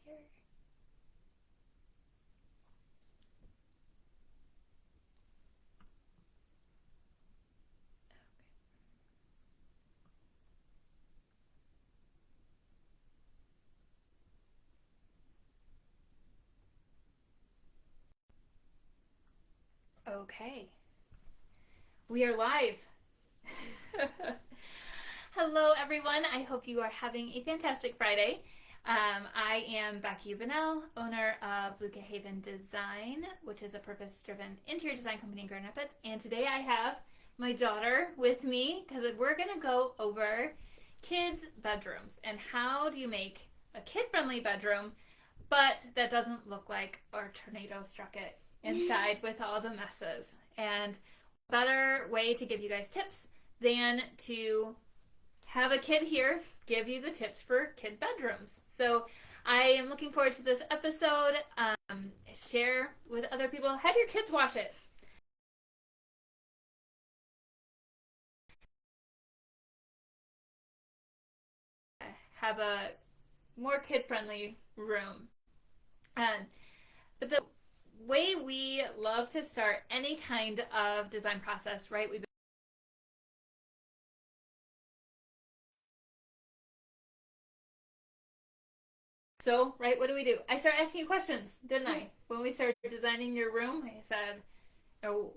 here. Okay, we are live. Hello, everyone. I hope you are having a fantastic Friday. I am Becky Bennell, owner of Luca Haven Design, which is a purpose-driven interior design company in Grand Rapids. And today I have my daughter with me because we're going to go over kids' bedrooms and how do you make a kid-friendly bedroom, but that doesn't look like our tornado struck it inside with all the messes. And better way to give you guys tips than to have a kid here give you the tips for kid bedrooms. So I am looking forward to this episode. Share with other people. Have your kids watch it. Have a more kid-friendly room. But the way we love to start any kind of design process, right? So, right, what do? I started asking you questions, didn't I? When we started designing your room, I said,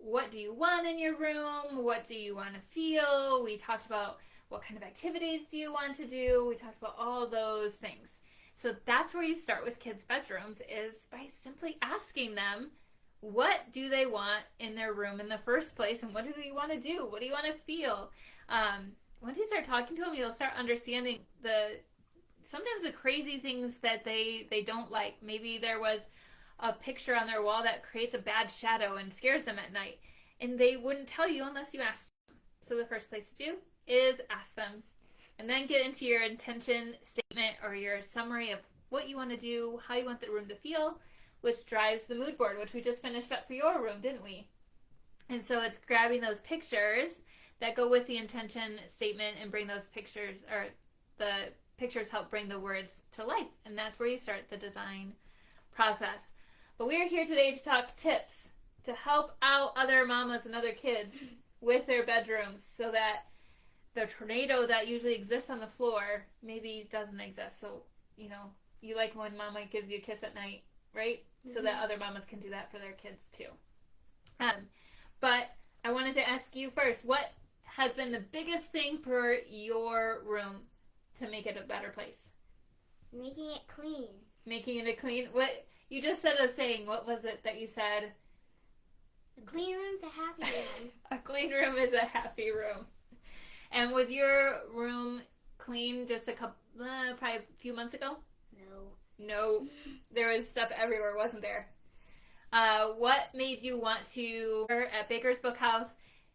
what do you want in your room? What do you want to feel? We talked about what kind of activities do you want to do? We talked about all those things. So that's where you start with kids' bedrooms, is by simply asking them, what do they want in their room in the first place, and what do you want to do? What do you want to feel? Once you start talking to them, you'll start understanding sometimes the crazy things that they don't like. Maybe there was a picture on their wall that creates a bad shadow and scares them at night, and they wouldn't tell you unless you asked them. So the first place to do is ask them, and then get into your intention statement or your summary of what you want to do, how you want the room to feel, which drives the mood board, which we just finished up for your room, didn't we? And so it's grabbing those pictures that go with the intention statement and bring those pictures, or the pictures help bring the words to life. And that's where you start the design process. But we are here today to talk tips to help out other mamas and other kids with their bedrooms so that the tornado that usually exists on the floor maybe doesn't exist. So, you like when mama gives you a kiss at night, right? Mm-hmm. So that other mamas can do that for their kids too. But I wanted to ask you first, what has been the biggest thing for your room to make it a better place? Making it clean. Making it clean? What you just said a saying. What was it that you said? A clean room's a happy room. A clean room is a happy room. And was your room clean just probably a few months ago? No. There was stuff everywhere, wasn't there? What made you want to, at Baker's Book House,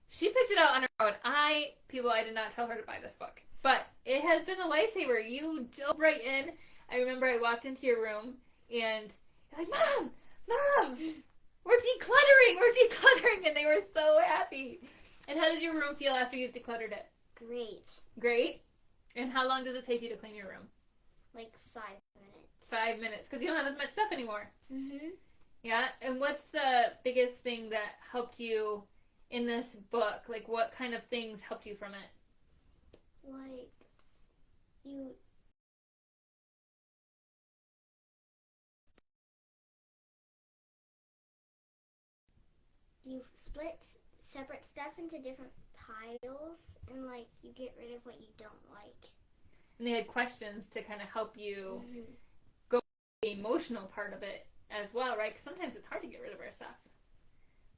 she picked it out on her own. I did not tell her to buy this book. But it has been a lifesaver. You dove right in. I remember I walked into your room and you're like, Mom, we're decluttering. And they were so happy. And how does your room feel after you've decluttered it? Great? And how long does it take you to clean your room? Like 5 minutes. 5 minutes, because you don't have as much stuff anymore. Mm-hmm. Yeah? And what's the biggest thing that helped you in this book? Like, what kind of things helped you from it? Like, you split separate stuff into different piles, and you get rid of what you don't like. And they had questions to kind of help you go the emotional part of it as well, right? Because sometimes it's hard to get rid of our stuff.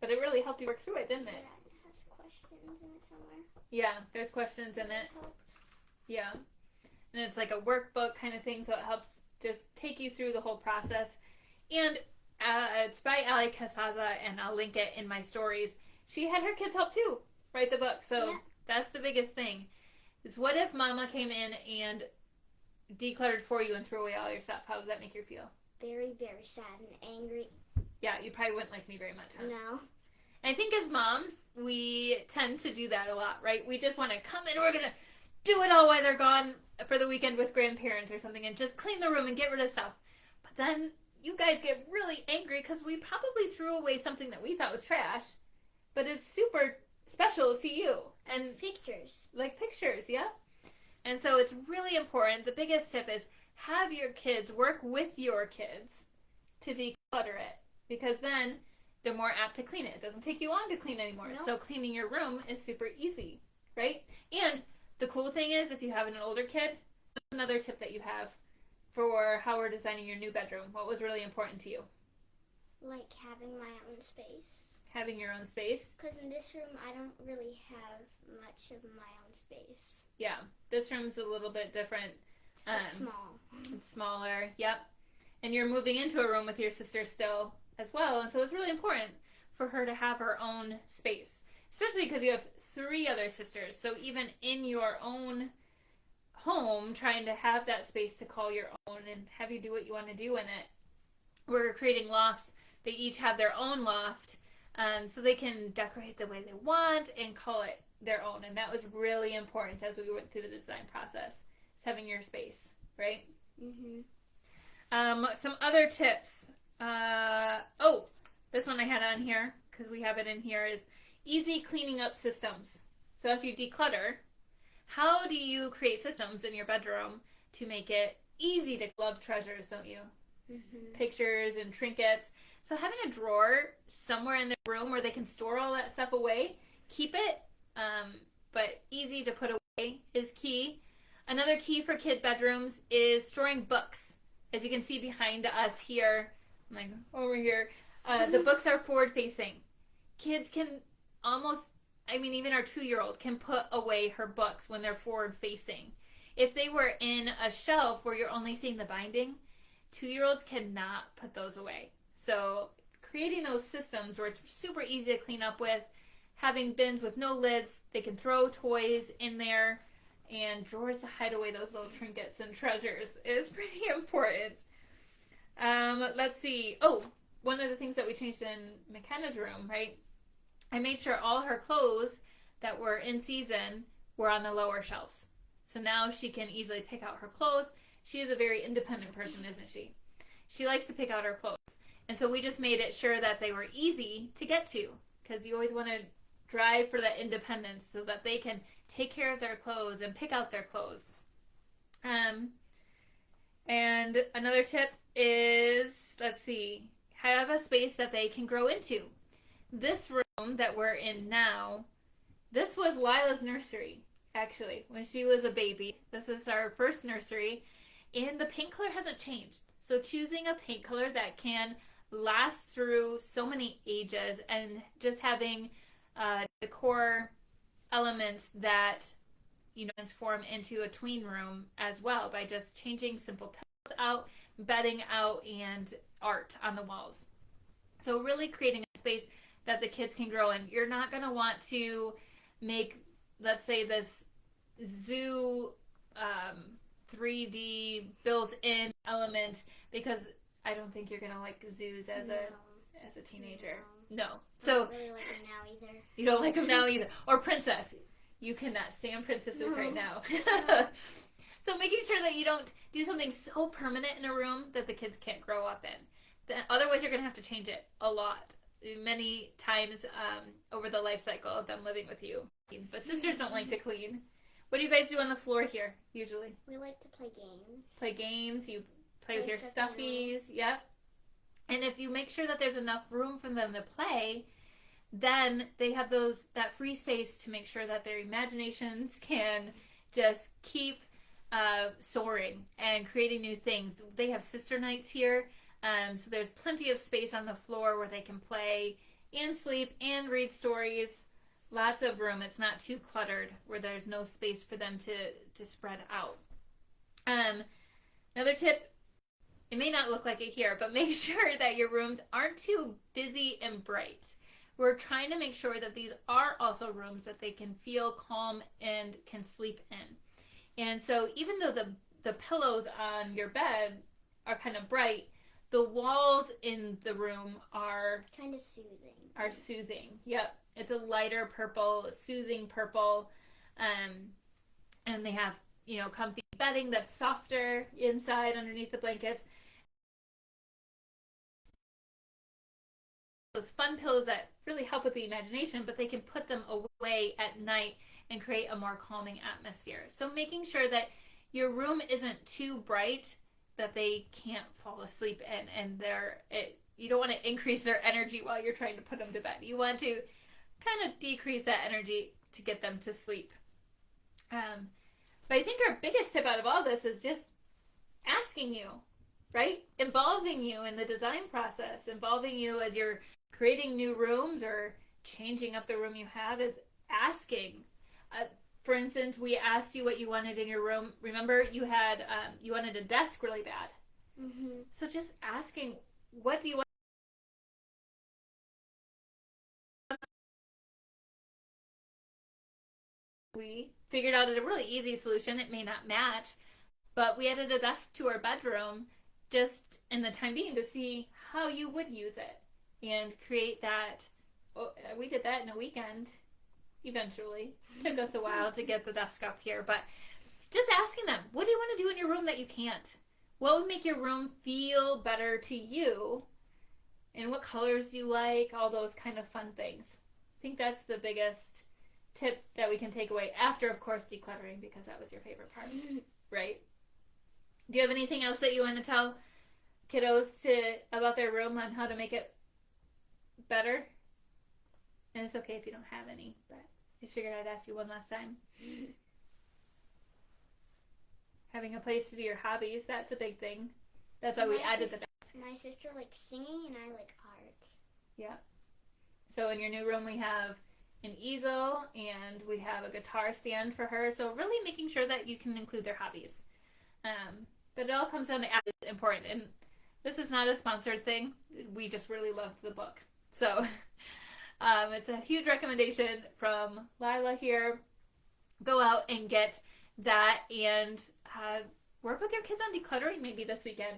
But it really helped you work through it, didn't it? Yeah, it has questions in it somewhere. Yeah, there's questions in it. Yeah. And it's like a workbook kind of thing, so it helps just take you through the whole process. And it's by Ali Casaza, and I'll link it in my stories. She had her kids help too write the book, so yeah. That's the biggest thing. Is what if Mama came in and decluttered for you and threw away all your stuff? How would that make you feel? Very, very sad and angry. Yeah, you probably wouldn't like me very much, huh? No. And I think as moms, we tend to do that a lot, right? We just want to come in, we're going to do it all while they're gone for the weekend with grandparents or something and just clean the room and get rid of stuff. But then you guys get really angry because we probably threw away something that we thought was trash, but it's super special to you. And pictures. Like pictures, yeah? And so it's really important. The biggest tip is have your kids work with your kids to declutter it, because then they're more apt to clean it. It doesn't take you long to clean anymore. Nope. So cleaning your room is super easy, right? And the cool thing is, if you have an older kid, another tip that you have for how we're designing your new bedroom. What was really important to you? Like having my own space. Having your own space. Because in this room, I don't really have much of my own space. Yeah, this room's a little bit different. It's small. It's smaller, yep. And you're moving into a room with your sister still as well, and so it's really important for her to have her own space, especially because you have 3 other sisters. So even in your own home, trying to have that space to call your own and have you do what you want to do in it. We're creating lofts. They each have their own loft, so they can decorate the way they want and call it their own. And that was really important as we went through the design process. It's having your space, right? Mm-hmm. Some other tips. This one I had on here because we have it in here is easy cleaning up systems. So if you declutter, how do you create systems in your bedroom to make it easy to love treasures, don't you? Mm-hmm. Pictures and trinkets. So having a drawer somewhere in the room where they can store all that stuff away, keep it, but easy to put away is key. Another key for kid bedrooms is storing books. As you can see behind us here, like over here, the books are forward facing. Kids can even our 2-year-old can put away her books when they're forward facing. If they were in a shelf where you're only seeing the binding, 2-year-olds cannot put those away. So creating those systems where it's super easy to clean up with, having bins with no lids, they can throw toys in there, and drawers to hide away those little trinkets and treasures is pretty important. Let's see. One of the things that we changed in McKenna's room, right? I made sure all her clothes that were in season were on the lower shelves. So now she can easily pick out her clothes. She is a very independent person, isn't she? She likes to pick out her clothes. And so we just made it sure that they were easy to get to, because you always want to drive for that independence so that they can take care of their clothes and pick out their clothes. And another tip is, have a space that they can grow into. This room that we're in now, this was Lila's nursery, actually, when she was a baby. This is our first nursery, and the paint color hasn't changed. So choosing a paint color that can last through so many ages, and just having decor elements that transform into a tween room as well by just changing simple pillows out, bedding out, and art on the walls. So really creating a space that the kids can grow in. You're not going to want to make, let's say, this zoo 3D built-in element, because I don't think you're going to like zoos as a teenager. No. I don't really like them now either. You don't like them now either. Or princess. You cannot stand princesses right now. So making sure that you don't do something so permanent in a room that the kids can't grow up in. Otherwise, you're going to have to change it a lot, many times over the life cycle of them living with you. But sisters don't like to clean. What do you guys do on the floor here, usually? We like to play games. Play games. You play with your stuffies. Yep. And if you make sure that there's enough room for them to play, then they have that free space to make sure that their imaginations can just keep soaring and creating new things. They have sister nights here, so there's plenty of space on the floor where they can play and sleep and read stories. Lots of room. It's not too cluttered where there's no space for them to spread out. Another tip, it may not look like it here, but make sure that your rooms aren't too busy and bright. We're trying to make sure that these are also rooms that they can feel calm and can sleep in. And so even though the pillows on your bed are kind of bright, the walls in the room are kind of soothing. Are soothing. Yep. It's a lighter purple, soothing purple. And they have, comfy bedding that's softer inside underneath the blankets. those fun pillows that really help with the imagination, but they can put them away at night and create a more calming atmosphere. So making sure that your room isn't too bright that they can't fall asleep in, and you don't want to increase their energy while you're trying to put them to bed. You want to kind of decrease that energy to get them to sleep. But I think our biggest tip out of all this is just asking you, right? Involving you in the design process, involving you as you're creating new rooms or changing up the room you have, is asking. For instance, we asked you what you wanted in your room. Remember, you wanted a desk really bad. Mm-hmm. So just asking, what do you want? We figured out a really easy solution. It may not match, but we added a desk to our bedroom just in the time being to see how you would use it and create that. We did that in a weekend. Eventually, took us a while to get the desk up here, but just asking them, what do you want to do in your room that you can't? What would make your room feel better to you? And what colors do you like? All those kind of fun things. I think that's the biggest tip that we can take away, after, of course, decluttering, because that was your favorite part, right? Do you have anything else that you want to tell kiddos about their room on how to make it better? And it's okay if you don't have any, but I figured I'd ask you one last time. Having a place to do your hobbies, that's a big thing. That's why we added the desk. My sister likes singing and I like art. Yeah. So in your new room we have an easel and we have a guitar stand for her. So really making sure that you can include their hobbies. But it all comes down to it's important. And this is not a sponsored thing. We just really loved the book. So it's a huge recommendation from Lila here. Go out and get that and work with your kids on decluttering maybe this weekend.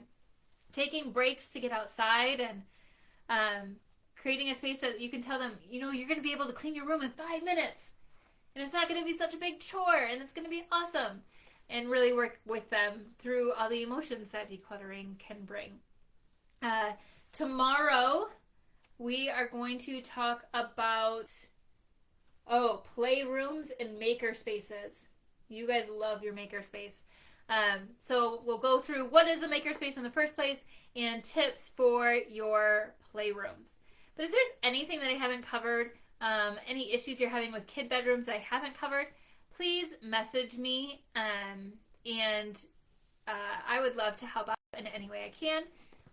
Taking breaks to get outside and creating a space that you can tell them, you're going to be able to clean your room in 5 minutes. And it's not going to be such a big chore and it's going to be awesome. And really work with them through all the emotions that decluttering can bring. Tomorrow, we are going to talk about, playrooms and maker spaces. You guys love your maker space. So we'll go through what is a maker space in the first place and tips for your playrooms. But if there's anything that I haven't covered, any issues you're having with kid bedrooms I haven't covered, please message me, and I would love to help out in any way I can.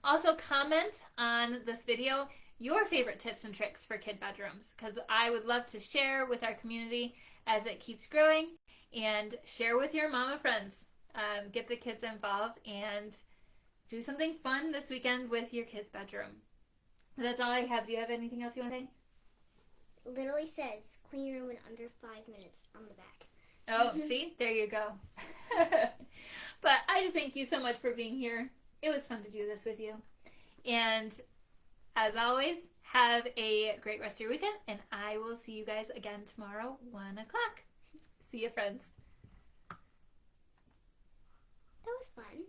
Also, comment on this video your favorite tips and tricks for kid bedrooms, because I would love to share with our community as it keeps growing, and share with your mama friends. Get the kids involved and do something fun this weekend with your kids' bedroom. That's all I have. Do you have anything else you want to say? Literally says, clean your room in under 5 minutes on the back. Oh, see? There you go. But I just thank you so much for being here. It was fun to do this with you. And as always, have a great rest of your weekend, and I will see you guys again tomorrow, 1 o'clock. See you, friends. That was fun.